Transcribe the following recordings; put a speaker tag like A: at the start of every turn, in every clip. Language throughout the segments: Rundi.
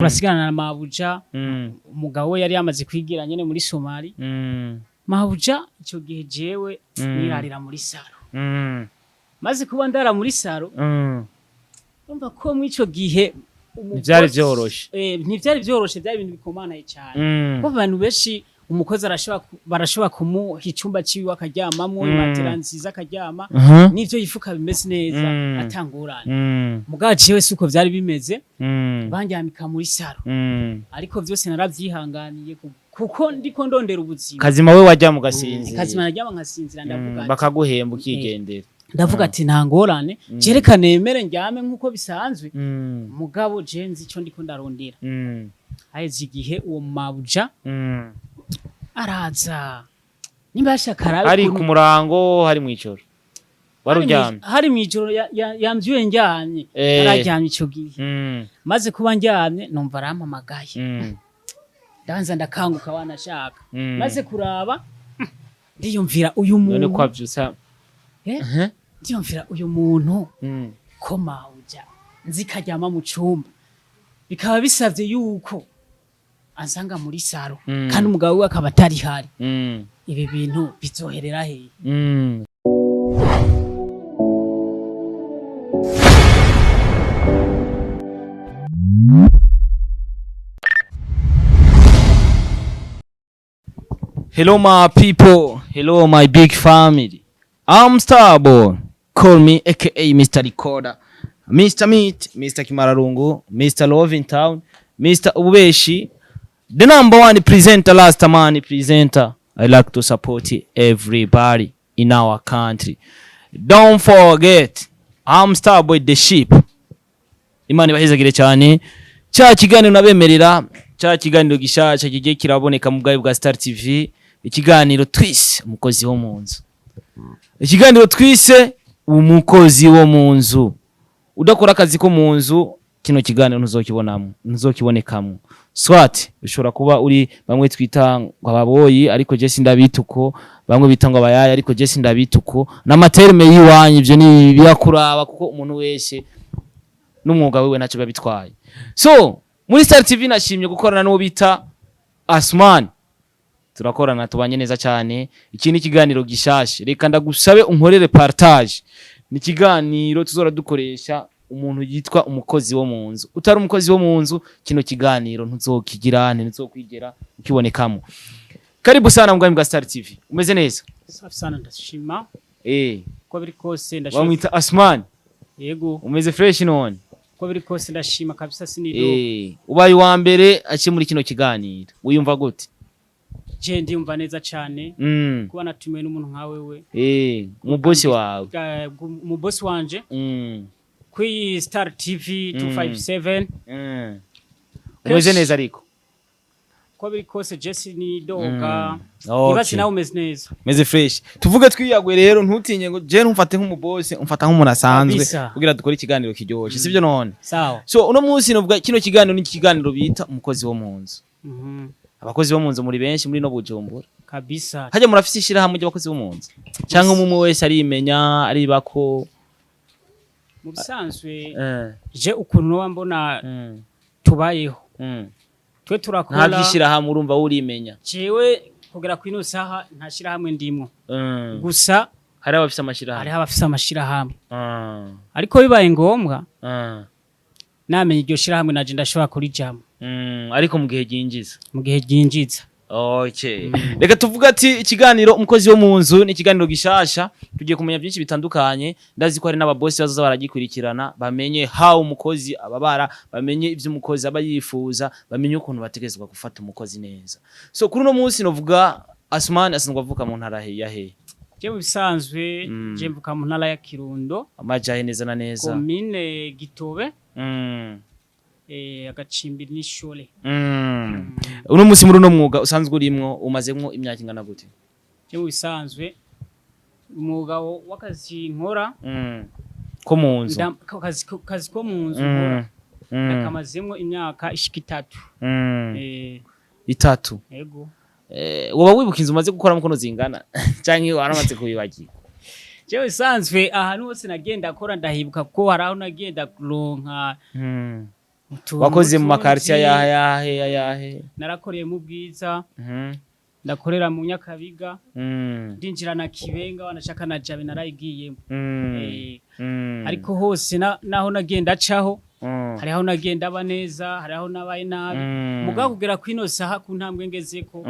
A: Turasigana na MABUJA umugabo we yari yamaze kwigira nyene muri Somali MABUJA ico gihe jewe nirarira muri saro maze kuba ndara muri saro umva ko mwico gihe
B: ntivyari vyoroshe
A: ntivyari vyoroshe byari ibintu bikomanaye cyane ko abantu benshi umukozi barashobora kumuha icumba ciwe akaryamamwo imatera nziza akaryama n'ivyo yifuka bimeze neza atangurana mugabo jewe suko vyari bimeze bandyamika muri saro ariko vyose naravyihanganiye kuko ndiko ndondera ubuzima
B: kazima we wajya mu gasinzi
A: kazima najya nkasinzira ndavuga
B: bakaguhemba ukigendera
A: ndavuga ati nta ngorane jereka nemere njyame nkuko bisanzwe mugabo je nzi ico ndiko ndarondera haheze igihe uwo MABUJA araza nimbasha karabe
B: ari ku murango hari mwijoro waruryamye
A: hari mwijoro yamvyuye njyanye araryamye ico gihe maze kuba njyamye numva arampamagaye danza ndakanguka wanashaka maze kuraba ndiyumvira uyu muntu
B: none kwavyusa
A: ndiyumvira uyu muntu ko MABUJA nzikaryama mu cumba bikaba bisavye yuko ansanga muri saro kandi umugabo we akaba atari hari ibi bintu bizoherera hehe
B: Hello my people, hello my big family. I'm Starboy. Call me aka Mr. Recorder, Mr. Meat, Mr. Kimararungu, Mr. Love in Town, Mr. Ubeshi, the #1 presenter, last man presenter. I like to support everybody in our country. Don't forget, I'm Starboy the sheep. Imana bahezagire cyane. Cha kiganiro nabemerera, cha kiganiro gishasha kigiye kiraboneka mu bwayo bwa Star TV. Ikiganiro twise umukozi wo munzu. Ikiganiro twise umukozi wo munzu. Udakora akazi ko munzu kino kiganiro ntuzokibonekamo. Swat ushobora kuba uri bamwe twita ngo ababoyi ariko je sindabituko, bamwe bita ngo abayaya ariko je sindabituko. N'amaterme yiwanye ivyo ni biyakuraba kuko umuntu wese n'umwuga wewe ntacyo babitwaye. So muri Star TV nashimye gukorana n'uwo bita Asman. Turakorana tubanye neza cyane. Iki ni kiganiro gishasha. Reka ndagusabe unkorere partage. Ni kiganiro tuzora dukoresha umuntu yitwa umukozi wo munzu. Utari umukozi wo munzu kino kiganiro ntuzokigirane ntuzokwigera ukibonekamo. Karibu sana mugami bwa Star TV. Umeze neza?
A: Safi sana ndashima. Ko biri kose ndashima.
B: Wamwita Asman?
A: Yego.
B: Umeze fresh none?
A: Ko biri kose ndashima kabisa sinido.
B: Ubaye wa mbere aci muri kino kiganiro. Uyumva gute?
A: Je ndiyumva neza cyane kuba natumiwe n'umuntu nka wewe
B: mu boss wawe
A: mu boss wanje kuri Star TV 257
B: umeze neza ariko
A: ko biri kose Jesse ni doga nibazi nawe umeze neza
B: meze fresh tuvuge twiyagwe rero ntutinye ngo je ntumfate nk'umu boss umfata nk'umuntu asanzwe kugira dukore ikiganiro kiryoshye sivyo none
A: sawa
B: so uno munsi novuga kino kiganiro ni ikiganiro bita umukozi wo munzu abakozi bo munzu muri benshi muri no Bujumbura
A: kabisa
B: haje murafise ishira hamwe y'abakozi bo munzu cyangwa umwe wese arimenya ari bako
A: mu bisanzwe je ukuntu no mbona tubayeho twe turakora
B: nta gishira hamwe urumva urimenya
A: jewe kugera ku ino saha ntashira hamwe ndimwo gusa
B: hari abafise amashira hamwe
A: hari abafise amashira hamwe ariko bibaye ngombwa namenye iryo shira hamwe naje ndashobora kuri jam
B: ariko mu gihe ginjiza okay reka tuvuga ati ikiganiro umukozi wo munzu ni ikiganiro gishasha tugiye kumenya byinshi bitandukanye ndazi ko hari n'ababosi bazoza baragikurikirana bamenye how umukozi ababara bamenye ivyo umukozi aba yifuza bamenye ukuntu bategezwa gufata umukozi neza so kuri no munsi novuga Asman asanzwe avuka mu ntara he
A: je bisanzwe je mvuka mu ntara ya Kirundo
B: amajahe neza na neza
A: commune Gitobe agacimbiri n'ishole
B: uno munsi muri uno mwuga usanzwe urimwo umazemwo imyaka ingana gute
A: je bisanzwe umwuga w'akazi nkora
B: ko munzu
A: kazi ko munzu nkora nakamazemwo imyaka ishika 3
B: 3
A: yego
B: woba wibuka inzu umaze gukora mukono zingana canke waramaze kubibagira
A: je bisanzwe ahantu hose nagenda akora ndahibuka ko haraho nagenda kuronka
B: wakoze mu makartier yahe
A: narakoreye mu Bwiza ndakorera mu Nyakabiga ndinjira na Kibenga wanashaka na Jabe narayigiyemo ariko hose naho nagenda caho hari aho nagenda abaneza hari aho nabaye nabi mugabo kugera kwino saha ku ntambwe ngezeko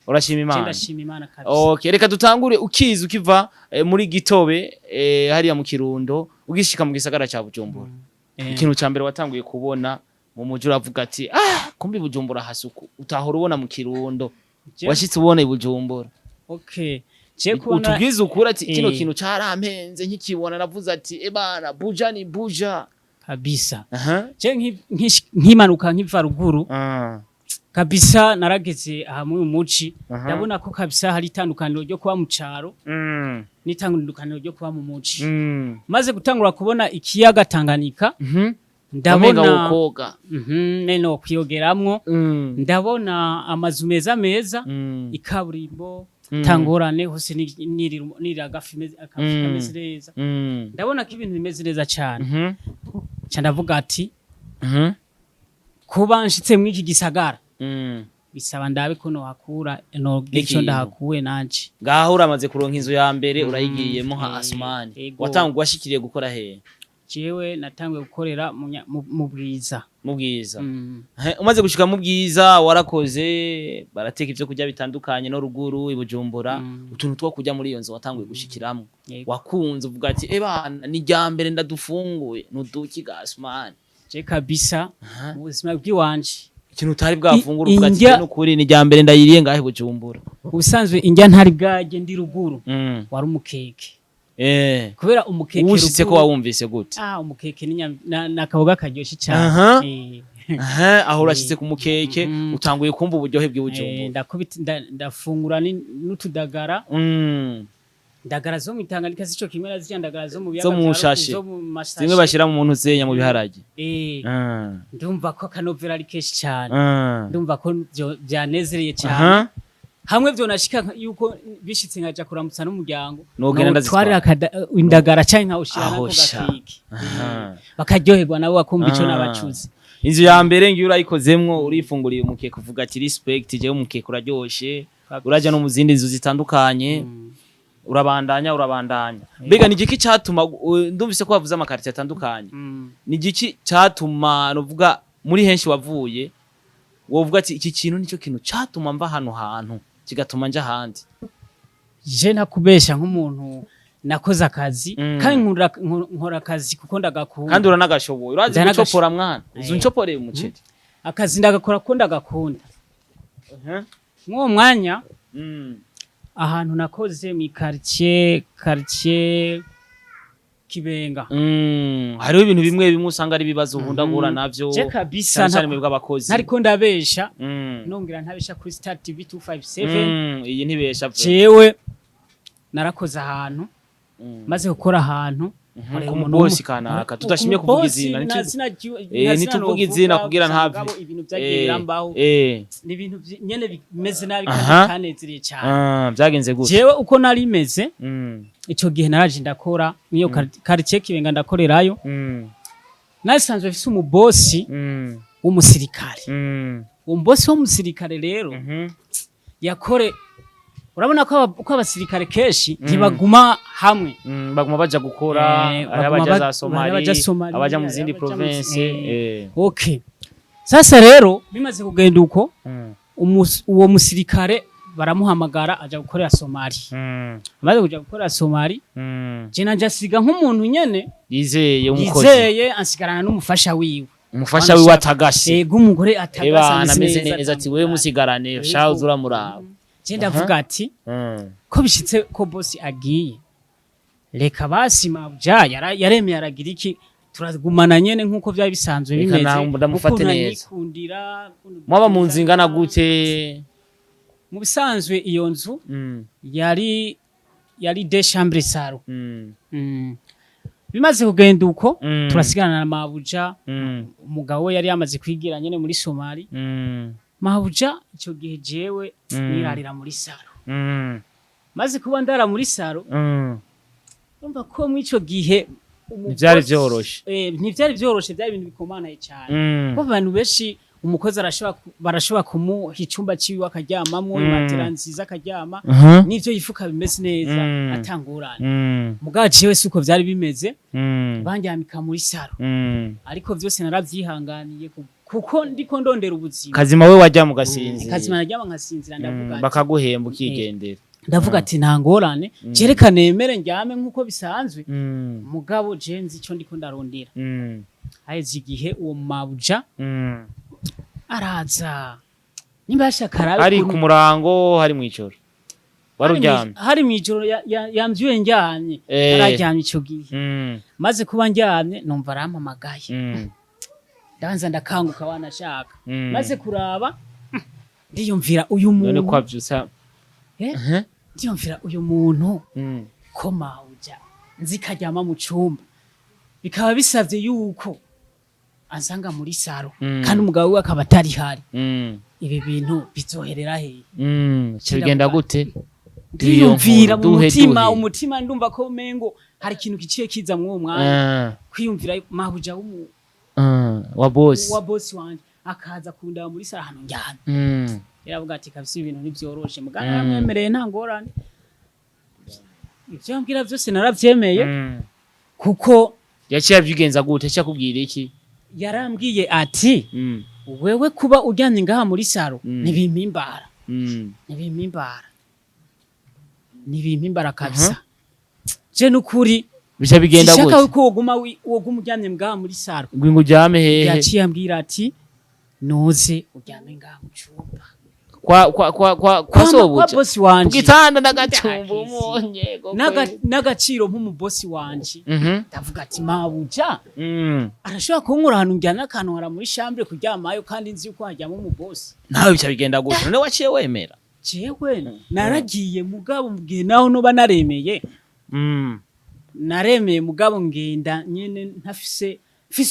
B: urashima Imana
A: ndashima Imana kabisa.
B: Okay, reka dutangure ukiza ukiva muri Gitobe hariya mu Kirundo ugishika mu gisagara ca Bujumbura. Ikintu ca mbere watanguye kubona mu muji uravuga ati kumbi Bujumbura hasuku utahora ubona mu Kirundo washitse ubona Bujumbura.
A: Okay, je kubona
B: utubwiza ukura ati kino kintu carampenze nkikibona navuze ati ebana buja ni buja
A: kabisa. Je nkimanuka nkiva ruguru kabisa narageze aha mu muci ndabona ko kabisa hari itandukaniro ryo kuba mu caro n'itandukaniro ryo kuba mu muci maze gutangura kubona ikiyaga Tanganyika ndabona
B: ukoga
A: neno kwiyogeramwo ndabona amazu meza ikaburimbo tangorane hose niri agafi kameze neza ndabona ko ibintu bimeze neza cyane ndavuga ati kuba nshitse mw'iki gisagara bisaba ndabe ko no hakura no gico ndahakuwe nanje
B: ngaho uramaze kuronka inzu ya mbere urayigiyemo ha Asmani watangwa washikiriye gukora he
A: jewe natangiye gukorera mu Bwiza
B: umaze gushika mu Bwiza warakoze barateka ivyo kurya bitandukanye no ruguru ibujumbura utuntu two kujya muri iyo nzu watangiye gushikiramo wakunze uvuga ati ebana ni rya mbere ndadufunguye nuduki ga Asmani
A: je kabisa mu buzima bw'iwanje
B: ikintu utari bwafungura uvuga ati n'ukuri ni rya mbere ndayiriye ngahe Bujumbura
A: ubusanzwe indya ntari bwaje ndi ruguru wari umukeke kubera umukeke
B: ushitse ko wawumvise gute
A: umukeke nakaboga karyoshye cyane
B: aho urashitse ku mukeke utanguye kumva uburyohe bw'Ibujumbura
A: ndafungura n'utudagara ndagara zo mitanganyika zico kimwe na ziyandagara zo mu biyaga
B: zo mu zimwe bashira mu muntu zenya mu biharage
A: ndumva ko kanovera ari keshi cyane ndumva ko byanezereye cyane hamwe byo nashika yuko bishitse nkaja kuramutsa n'umuryango twari indagara cyane nka ushirana ko gafiki bakaryoherwa nabo bakumva ico nabacuze
B: inzu ya mbere ngiye urayikozemwo urifunguriye umukeke uvuga ati respect je umukeke uraryoshe uraja no mu zindi nzu zitandukanye urabandanya mbega ni igiki cyatuma ndumvise ko wavuze amakarti atandukanye ni igiki cyatuma novuga muri henshi wavuye wovuga ati iki kintu nico kintu cyatuma mva hano hantu kigatuma nja handi
A: je nakubesha nk'umuntu nakoze akazi kandi nkora akazi kuko ndagakunda
B: kandi uranagashoboye urazi gucopora mwana uzuncoporeye umuceri
A: akazi ndagakora ko ndagakunda mwo mwanya ahantu nakoze mu quartier Kibenga
B: hariho ibintu bimwe usanga ari bibazo uhundagura navyo cyane mwebwe abakozi
A: nariko ndabesha nongira ntabesha kuri Start TV 257
B: iyi ntibesha
A: jewe narakoze ahantu maze gukora ahantu
B: bosi kanaka tudashimye kuvuga izina ntituvuga izina kugira ntavye
A: ibintu byagiye birambaho ni ibintu nyene bimeze nabi kandi kanezereye cyane
B: byagenze gute
A: jewe uko nari meze ico gihe naraje ndakora niyo quartier Kibenga ndakorerayo nasanzwe afise umubosi w'umusirikare umubosi w'umusirikare rero yakore urabona ko abasirikare keshi ntibaguma hamwe
B: baguma baja gukora abaja za Somalia abaja mu zindi province
A: okay sasa rero bimaze kugenda uko uwo musirikare baramuhamagara aja gukorera Somalia amaze kuja gukorera Somalia je nanja siga nk'umuntu nyene
B: yizeye umukozi
A: yizeye ansigarana n'umufasha wiwe
B: umufasha wiwe atagashe
A: umugore atagasa
B: ameze neza ati wewe musigarane sha uzura muraba
A: je ndavuga ati ko bishitse ko boss agiye reka basi MABUJA yaremeye aragira iki turagumana nyene nkuko byari bisanzwe bimeze
B: ndamufate neza mwaba mu nzingana gute
A: mu bisanzwe iyo nzu yari de chambre salo bimaze kugenda uko turasigana na MABUJA umugabo we yari yamaze kwigira nyene muri Somalia MABUJA ico gihe jewe nirarira muri salo maze kuba ndara muri salo umva ko mu ico gihe
B: ntivyari vyoroshe
A: ntivyari vyoroshe, byari ibintu bikomanaye cyane kuko abantu benshi umukozi barashobora kumuha icyumba ciwe akaryamamwo imatera nziza akaryama n'ivyo yifuka bimeze neza atangurana mugabo jewe suko vyari bimeze bandyamika muri saro ariko vyose naravyihanganiye kuko ndiko ndondera ubuzima.
B: Kazima we wajya mu gasinzi
A: Kazima najya nkasinzira ndavuga
B: bakaguhemba ukigendera
A: ndavuga ati nta ngorane jereka nemere njyame nkuko bisanzwe mugabo je nzi ico ndiko ndarondera haheze igihe uwo mabuja araza nimbasha karabe
B: ari ku murango hari mwijoro waruryamye
A: hari mwijoro yamvyuye njyamye araryamye ico gihe maze kuba njyamye numva arampamagaye danza ndakanguka wanashaka maze kuraba ndiyumvira uyu muntu
B: none kwavyusa
A: ndiyumvira uyu muntu ko mabuja nzikaryama mu cumba bikaba bisavye yuko ansanga muri saro kandi umugabo we akaba atari hari ibi bintu bizoherera he
B: kigenda gute
A: ndiyumvira mu umutima ndumva ko mengo hari ikintu giciye kiza mu uwo mwanya kwiyumvira mabuja
B: wa boss
A: wanje akaza kundaba muri saro hano njyana yaravuga ati kabisa ibintu nivyoroshe muganga yaramwemereye nta ngorane ivyo ambwira vyose naravyemeye kuko
B: yaciye avyigenza gute cyakubwira iki
A: yarambwiye ati wewe kuba ujyanye ngaha muri saro nibimpimbara nibimpimbara kabisa je nukuri
B: bisha bigenda gute
A: shaka uko woguma ujyanye ngaha muri saro
B: ngwingo ujyame hehe
A: yaciye ambwira ati noze ujyame ngaha mu cyumba
B: kwa sobuja
A: bosi wanje
B: kugitanda ndagacumba umunye
A: n'agaciro nk'umubosi wanje ndavuga ati mabuja arashobora kunkura ahantu njyana akantu hara muri chambre kuryamayo kandi nzi uko hajyamo umubosi
B: nawe bica bigenda gute none waciye wemera
A: jewe naragiye mugabo mugihe naho noba naremeye naremeye mugabo ngenda nyene ntafise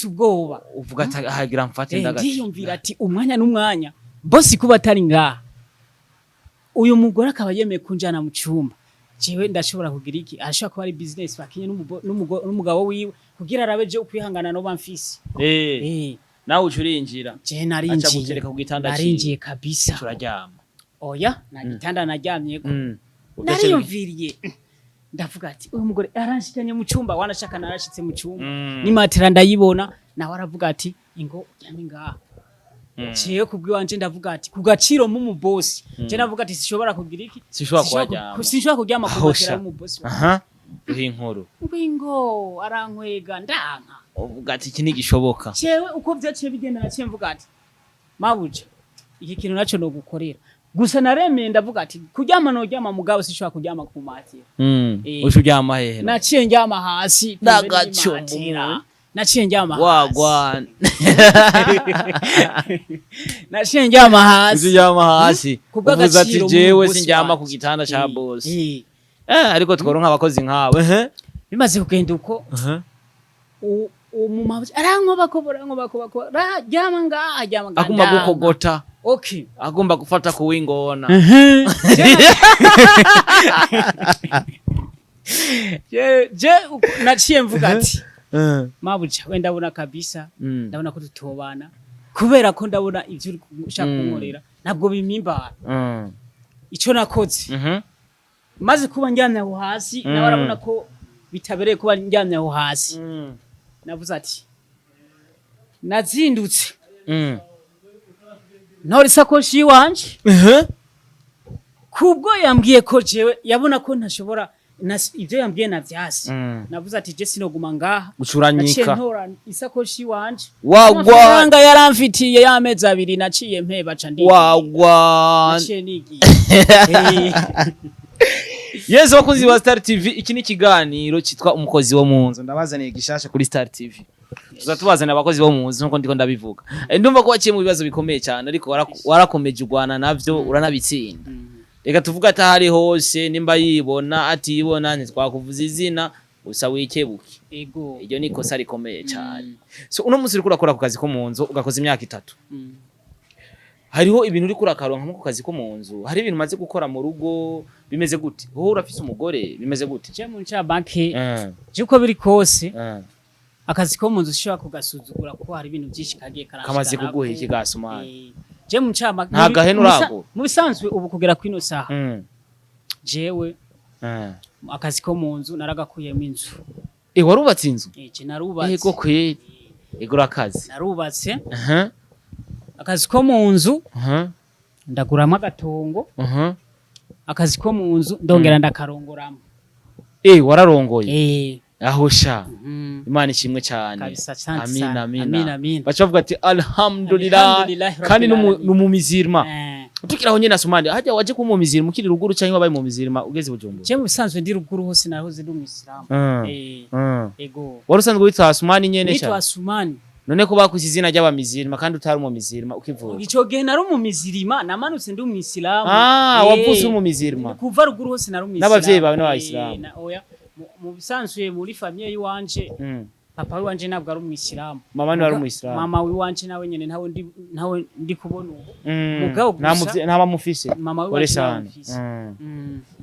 A: ubwoba
B: uvuga ati hagira mfate ndagaci
A: ndiyumvira ati umwanya n'umwanya bosi kuba atari ngaha uyu mugore akaba yemeye kunjana mu cyumba jewe ndashobora kugira iki arashobora kuba ari business bakinye n'umugabo wiwe kugira arabeje ukwihangana no bamfisi
B: nawe ucurinjira
A: je narinjiye kabisa
B: turaryama
A: oya na gitanda naryamyeko nariyumviriye ndavuga ati uyu mugore aranshikanye mu cyumba wanashaka narashitse mu cyumba ni matera ndayibona nawe aravuga ati ingo uryame ngaha Cheyo kubwiwanje ndavuga ati kugaciro mu boss je navuga ati sishobora kugira iki sishobora kuryama ku matera mu boss
B: inkuru
A: ngwingo arankwega ndanka
B: uvuga ati iki nigishoboka
A: cewe uko vyaciye bigenda naciye mvuga ati mabuja iki kintu naco no gukorera gusa naremeye ndavuga ati kuryama no ryama mugabo sishobora kuryama ku matera
B: ushuryama hehe
A: naciye njyama hasi
B: ndagacumba
A: naciye njyama hasi
B: wagwana
A: naciye njyama hasi
B: njyama hasi uvuze ati jewe sinjyama ku gitanda ca boss ariko tworonka abakozi nkawe
A: bimaze kugenda uko umumama arankoba ko ryama ngaha
B: agomba gukogota
A: okay
B: agomba gufata ku wingona
A: je naciye mvuga ati mabuja wenda ndabona kabisa ndabona ko tutobana kubera ko ndabona ivyo uri ushaka kunkorera ntabwo bimimbara ico nakoze maze kuba njyamye aho hasi nawe arabona ko bitabereye kuba njyamye aho hasi navuze ati nazindutse ntori sakoshi wanje kubwo yambwiye ko jewe yabona ko ntashobora ivyo yambwiye navyasi navuze ati je sinoguma ngaha
B: gucuranyika
A: ntora isakoshi wanje
B: wagwa
A: yaramfitiye y'amezi 2 naciye mpeba ca ndi
B: wagwa
A: naciye nigiye
B: Yes, bakunzi ba Star TV, iki ni kiganiro cyitwa umukozi wo mu nzu. Ndabazaniye Gishasha kuri Star TV. Tuzatubazana abakozi bo mu nzu nkuko ndiko ndabivuga. Ndumva ko waciye mu bibazo bikomeye cyane ariko warakomeje ugwana navyo uranabitsinda. Reka tuvuga ati hari hose nimba yibona atibona ntitwakuvuza izina usa wikebuke.
A: Ego.
B: Iryo ni kosa rikomeye cyane. So uno munsi uriko urakora ku kazi ko mu nzu ugakoza imyaka 3. hariho ibintu uri kurakaronka mu kazi ko mu nzu, hari ibintu maze gukora mu rugo bimeze gute? Wowe urafise umugore bimeze gute?
A: Je mu ncamake je uko biri kose akazi ko mu nzu ushobora kugasuzugura kuko hari ibintu byinshi kagiye karashika
B: kamaze kuguha iki gasumani.
A: Je mu ncamake
B: nta gaheno urago
A: mu bisanzwe ubu kugera kwino saha jewe akazi ko mu nzu naragakuyemo inzu.
B: Warubatse inzu?
A: Je narubatse.
B: Yego kweli. Igura akazi.
A: Narubatse. Akazi ko mu nzu ndaguramo agatongo. Akazi ko mu nzu ndongera ndakarongoramo.
B: Wararongoye? Aho sha. Imana ishimwe cyane. Amina amina. Bacavuga ati alhamdulillah kandi numumizirma. Utukiraho nyene asumande hajya waje ku mumizirma ukiri ruguru cyangwa wabaye mu mizirma ugeze Bujumbura? Je mu bisanzwe ndi ruguru hose nahoze ndi umuyisilamu. Ego. Warusanzwe witwa Asumani nyene sha? Witwa Asumani. None ko bakuzi izina ry'abamizirma kandi utari mu mizirma ukivuga? Ico gihe nari mu mizirma namanutse ndi umuyisilamu. Wavuze mu mizirma. Kuva ruguru hose nari umuyisilamu. N'abavyeyi bawe n'abayisilamu. Oya mu bisanzwe muri famille yiwanje papa wiwanje nabwo ari umuyisilamu. Mama ni ari umuyisilamu. Mama wiwanje nawe nyene ntawe ndi kubona ubu. Mugabo gusa nta mufise. Mama wiwanje nafise.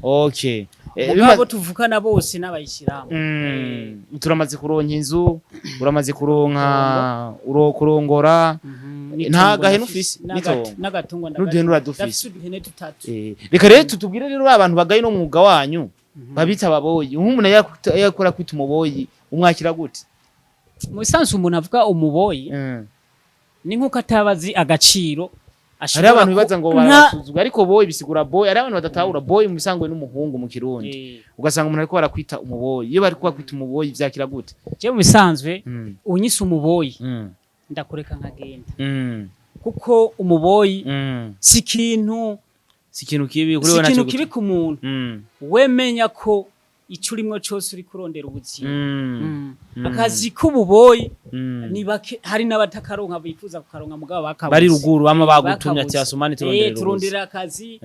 B: Okay. Mugabo tuvukana bose n'abayisilamu. Turamaze kuronka inzu, uramaze kuronka kurongora. Nta gaheno ufise n'agatungo ndafise uduhene dutatu. Reka rero tutubwire rero abantu bagaye no mwuga wanyu babita ababoyi. Umuntu yakora kwita umuboyi umwakira gute? Mu bisanzwe umuntu avuga umuboyi ni nkuko atabazi agaciro. Hari abantu bibaza ngo barasuzugura ariko boyi bisigura boyi. Hari abantu badatahura boyi mu bisanzwe n'umuhungu mu Kirundi. Ugasanga umuntu ariko barakwita umuboyi. Iyo bari kwita umuboyi vyakira gute? Je mu bisanzwe unyise umuboyi ndakureka nkagenda. Kuko umuboyi si kintu kibi kuri we naco. Si kintu kibi ku muntu. Wemenya ko ico urimwo cyose uri kurondera ubuzima. Akazi k'ububoyi ni bake, hari n'abatakaronka bifuza kukaronka mugabo bakabuze. Bari ruguru bama bagutumya ati Asumani turondera akazi.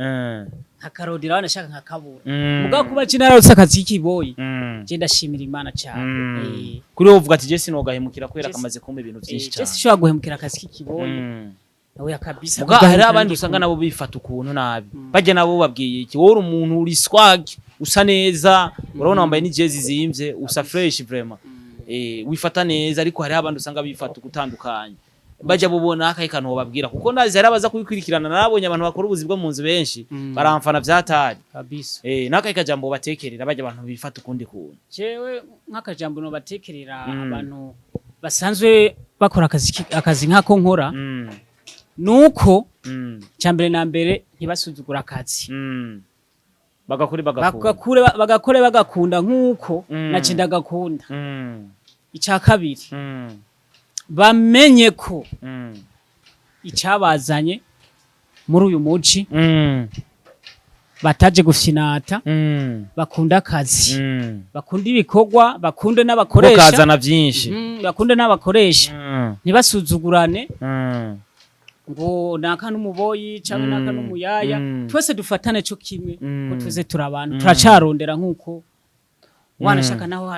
B: Akarodira banashaka nkakabura. Mugabo kuba cinararutse akazi k'iboyi. Je ndashimira Imana cyane. Kuri wowe uvuga ati je sinogahemukira kwera kamaze kumba ibintu byinshi cyane. Je sishobora guhemukira akazi k'ikiboyi. Oya kabisa. Mugabo hari abandi usanga nabo bifata ukuntu nabi. Bajye nabo babwiye iki wowe umuntu uri swag usa neza, urabona wambaye ni jezi zimvye usa fresh vraiment. Wifata neza ariko hari abandi usanga bifata gutandukanye. Bajya bubona akayikantu babwira kuko ndazi hari abaza kubikurikirana nabonye abantu bakora ubuzi bwo mu nzu benshi baramfana vyatari kabisa. Nakayikajambo batekerera bajya abantu bifata ukundi kuntu. Jewe nk'akajambo no batekerera abantu basanzwe bakora akazi nkako nkora. Nuko cyambere na mbere ntibasuzugura akazi. Bagakore bagakunda nkuko nace ndagakunda. Ica kabiri bamenye ko icabazanye muri uyu muci bataje gufinata, bakunda akazi, bakunda ibikorwa, bakunde n'abakoresha, bakazana byinshi, bakunde n'abakoresha, ntibasuzugurane ngo naka n'umuboyi cyangwa naka n'umuyaya. Twese dufatane cyo kimwe ko tuze turabana turacarondera nkuko wanashaka naho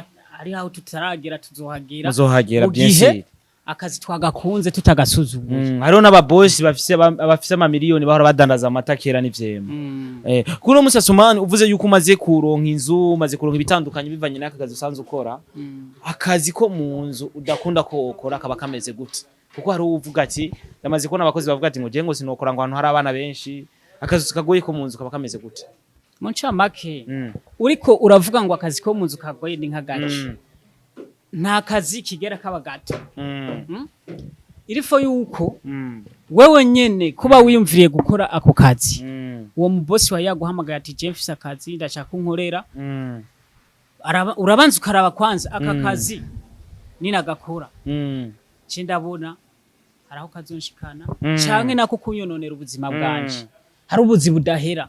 B: ari aho tutaragera tuzohagera byinshi. Akazi twagakunze tutagasuzuguye. Hariho n'ababosi bafise amamiliyoni bahora badandaza amatakera n'ivyema. Kuno Asumani uvuze yuko umaze kuronka inzu, umaze kuronka ibitandukanye bivanye n'aka kazi usanzwe ukora. Akazi ko mu nzu udakunda ko ukora kaba kameze gute? Kuko hari uvuga ati yamaze kubona abakozi bavuga ati ngo je ngo sinokora ngo ahantu hari abana benshi. Akazi kagoye ko mu nzu kaba kameze gute? Mu ncamake uriko uravuga ngo akazi ko mu nzu kagoye ni nk'agace. Nta kazi kigera kaba gato. Irifo yuko wewe nyene kuba wiyumviriye gukora ako kazi. Uwo mubosi wa yaguhamagaye ati je mfise akazi ndashaka unkorera. Urabanza ukaraba kwanza aka kazi ninagakora. Ndabona haraho kazonshikana canke nako kunyononera ubuzima bwanje. Hari ubuzi budahera.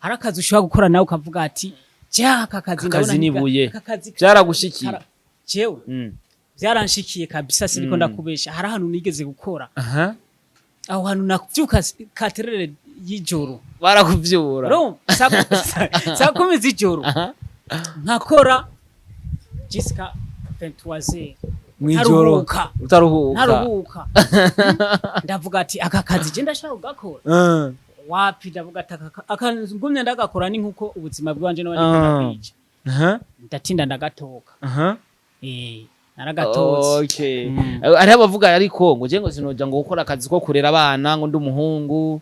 B: Hari akazi ushobora gukora nawe ukavuga ati aka kazi ndabona nibuye byaragushikiye. Jewe byaranshikiye kabisa siniko ndakubesha. Hari ahantu nigeze gukora. Aho hantu navyuka katerere y'ijoro barakuvyura saa 10 z'ijoro nkakora jusqu'à 23h. mwijoro utaruhuka
A: ntaruhuka ndavuga ati aka kazi je ndashaka kugakora wapi ndavuga ati akangumye ndagakora ni nkuko ubuzima bwanje n'abandi ndatinda ndagatoka naragatotse
B: okay ari abavuga ariko ngo je ngo sinoja ngo gukora akazi ko kurera abana ngo ndi umuhungu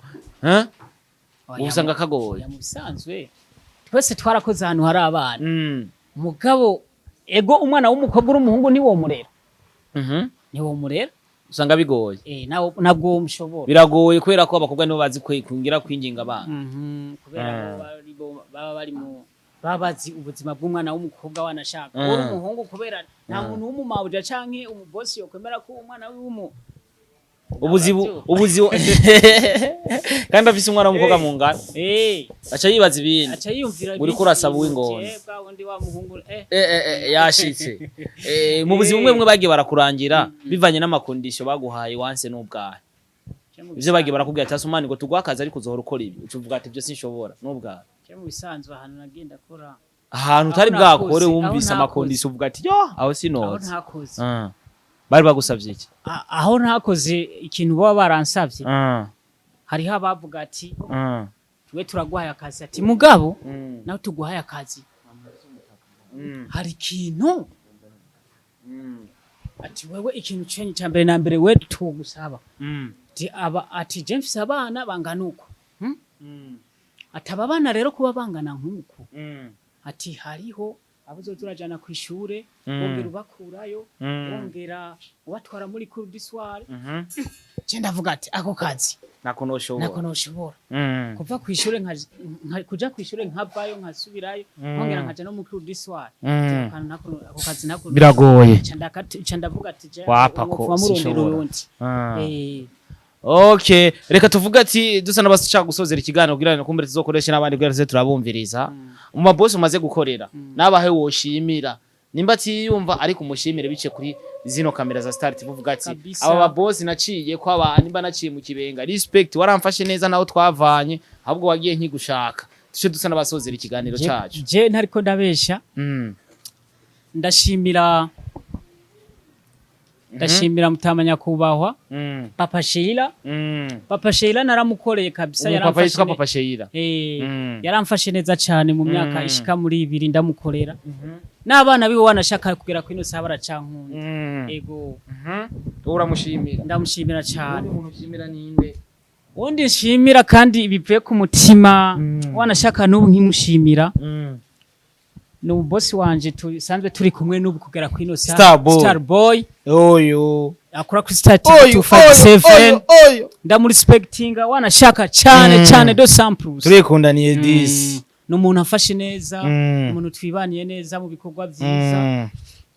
B: usanga kagoye
A: ya musanzwe twese twarakoze ahantu hari abana mugabo ego umwana w'umukobwa uri umuhungu ni wo murera ni wo murera
B: usanga bigoye
A: nabwo mushobora
B: biragoye kubera ko abakobwa nibo bazi kwingira kwinginga abana
A: kubera baba bari mu babazi ubuzima bw'umwana w'umukobwa wanashaka uri umuhungu kubera nta muntu w'umumabuja canke umubosi yokwemera ko umwana w'umu ubuzi kandi afise umwana w'umukobwa mu ngara aca yibaza ibindi aca yumvira
B: uri kurasaba uw'ingona yashitse mu buzima bumwe bagiye barakurangira bivanye n'amakondisho baguhaye wanse n'ubwahe ivyo bagiye barakubwira ati umwana ngo tuguha akazi ariko uzohora ukora ibi ucuvuga ati byo sinshobora n'ubwahe
A: mu bisanzwe ahantu nagenda akora
B: ahantu utari bwakore wumvise amakondisho uvuga ati yo aho sinoze bari bagusavye iki
A: aho ntakoze ikintu baba baransavye hariho abavuga ati twe turaguhaye akazi ati mugabo nawe tuguhaye akazi hari ikintu ati wewe ikintu cyenye cyambere na mbere we tugusaba ati je mfise abana bangana uko ataba bana rero kuba bangana nkuko ati hariho abuzo turajana ku ishure bongera ubakurayo bongera ubatwara muri cour du soir je ndavuga ati ako kazi nakonoshobora kuva ku ishure kuja ku ishure nkavayo nkasubirayo bongera nkaja no muri cour du soir ako kazi nako
B: biragoye
A: ndavuga ati je
B: wapako sinshobora okay reka tuvuga ati dusa nabashaka gusozera ikiganiro kugira ngo kumbere tuzokoresha nabandi kugira turabumviriza mu mabosi umaze gukorera nabahe woshimira nimba ati yumva ari kumushimire bice kuri zino kamera za Star TV uvuga ati aba babosi naciye ko abantu nimba naciye mu kibenga respect waramfashe neza naho twavanye ahubwo wagiye nkigushaka tushe dusa nabasozera ikiganiro cyacu
A: je ntariko ndabesha ndashimira mutamanya kubahwa Papa Sheila naramukoreye kabisa
B: yaramfashe Papa Sheila
A: yaramfashe neza cyane mu myaka ishika muri 2 ndamukorera n'abana biwe wanashaka kugera kwino sabara cankunda ego
B: uramushimira
A: ndamushimira cyane
B: umushimira ninde
A: undi nshimira kandi ibivuye ku mutima wanashaka n'ubu nkimushimira no boss wanje tusanzwe turi kumwe n'ubu kugera kwino Star Boy
B: oyo
A: akora kuri Star TV 257 ndamu respectinga wanashaka cyane do samples
B: turikundaniye this
A: n'umuntu afashe neza umuntu twibaniye neza mu bikorwa byiza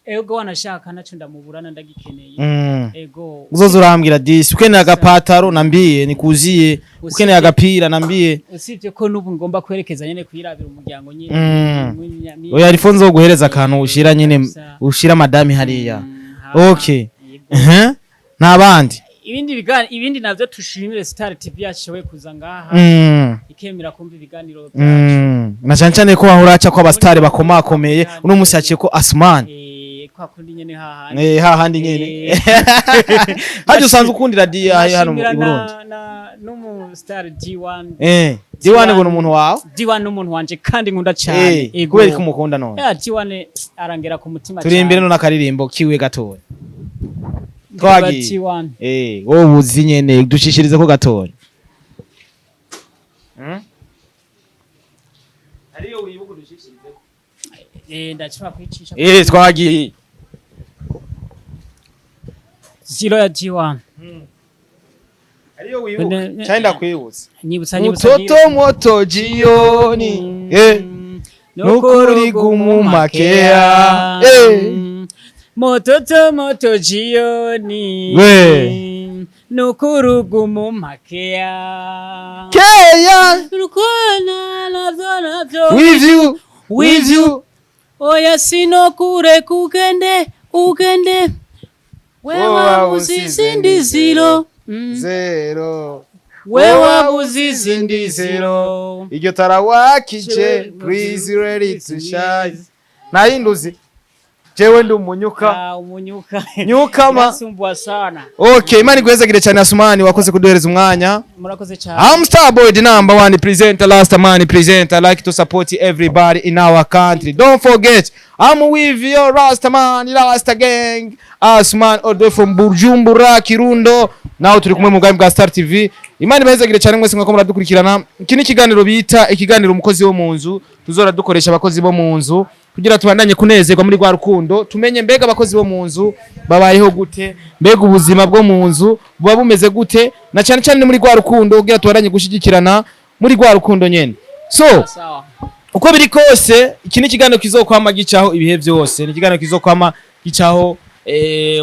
A: ego wanashaka naco ndamuburana ndagikeneye ego
B: uzoza urambwira this ukeneye agapataro nambiye nikuziye ukeneye agapira nambiye
A: usivye ko nubu ngomba kwerekeza nyene kuyirabira umuryango nyene
B: oya arifonzo zo guhereza akantu ushira nyene ushira madame hariya okay nabandi
A: ibindi navyo tushimire Star TV yashowe kuza ngaha ikemera kumva ibiganiro byacu
B: na cyane ko bahuraca ko abastare bakomakomeye uno musaciye ko Asman
A: kwa kundi nyene hahandi
B: hahandi nyene haje usanzwe ukundira dia hano mu Burundi
A: no Star D1
B: D1 ngo umuntu wawe
A: D1 n'umuntu wanje kandi nkunda cyane
B: kubera ko mukunda none
A: D1 arangera ku mutima
B: cyane turi imbere no nakaririmbo kiwe gatoya twagi wowe uzi nyene dushishirize ko gatoya ariyo wibuka dushishirize ko
A: ndachwa kwicisha
B: twagi
A: zero ya G1
B: ariyo wibuka chaenda kwibutsa
A: nyibutsa
B: mtoto moto jioni nukuri gumumakea
A: moto jioni nukuru gumumakea
B: keya
A: rukona lazona
B: with you
A: oya sino kure kugende wewe uzizindi zero wewe uzizindi zero
B: iryo tarawakije please ready to shine nahinduzi jewe ndi umunyuka.
A: Umunyuka.
B: Nyukama.
A: Nasumbwa sana.
B: Okay, Imana igwezagire cyane Asumani wakoze kuduhereza umwanya.
A: Murakoze cyane.
B: I'm Starboy, the number one presenter, last man presenter. I like to support everybody in our country. Don't forget, I'm with your Rasta man, Rasta gang. Asman all from Bujumbura, Kirundo. Now turi kumwe mu bwami bwa Star TV. Imana ibahezagire cyane mwese mwako muradukurikirana. Iki ni ikiganiro bita ikiganiro umukozi wo mu nzu. Tuzora dukoresha abakozi bo mu nzu kugira tubandanye kunezerwa muri rwa rukundo. Tumenye mbega abakozi bo mu nzu babayeho gute, mbega ubuzima bwo mu nzu buba bumeze gute, na cyane cyane muri rwa rukundo kugira tubandanye gushigikirana muri rwa rukundo nyene. So uko biri kose iki ni ikiganiro kizokwama gicaho ibihe byose. Ni ikiganiro kizokwama gicaho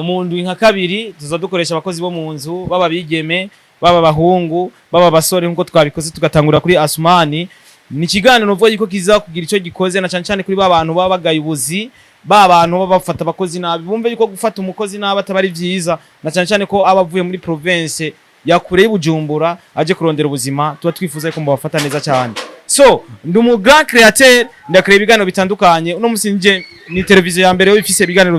B: umuntu nka kabiri tuzodukoresha abakozi bo mu nzu baba bigeme baba bahungu baba basore nkuko twabikoze tugatangura kuri Asumani. Ni ikiganiro novuga yuko kiza kugira ico gikoze na cyane cyane kuri babantu baba bagayubuzi babantu baba bafata abakozi nabi bumve yuko gufata umukozi nabi atabari vyiza na cyane cyane ko abavuye muri province ya kure y'Ubujumbura aje kurondera ubuzima tuba twifuza ko mbafata neza cyane. So ndi mu grand createur ndakreba ibiganiro bitandukanye uno musi nje ni televiziyo ya mbere yo ifise ibiganiro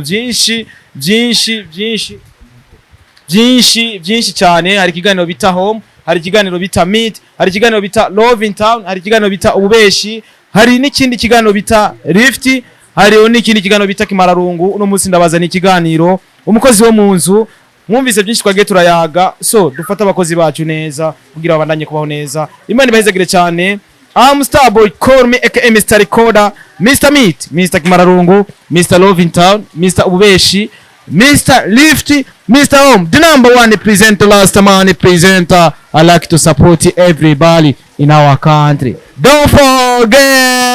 B: byinshi cyane. Hari ikiganiro bita Home, hari ikiganiro bita Meet, hari ikiganiro bita Love in Town, hari ikiganiro bita Ububeshi, hari n'ikindi kiganiro bita Lift, hari n'ikindi kiganiro bita Kimararungu. Uno musi ndabaza ni ikiganiro umukozi wo mu nzu. Mwumvise byinshi twage turayaga, so dufata abakozi bacu neza kugira babandanye kubaho neza. Imana ibahezagire cyane. I'm Starboy, call me aka Mr. Recorder, Mr. Meet, Mr. Kimararungu, Mr. Love in Town, Mr. Ububeshi, Mr. Lifty, Mr. Home, the number one presenter, last man presenter. I like to support everybody in our country. Don't forget.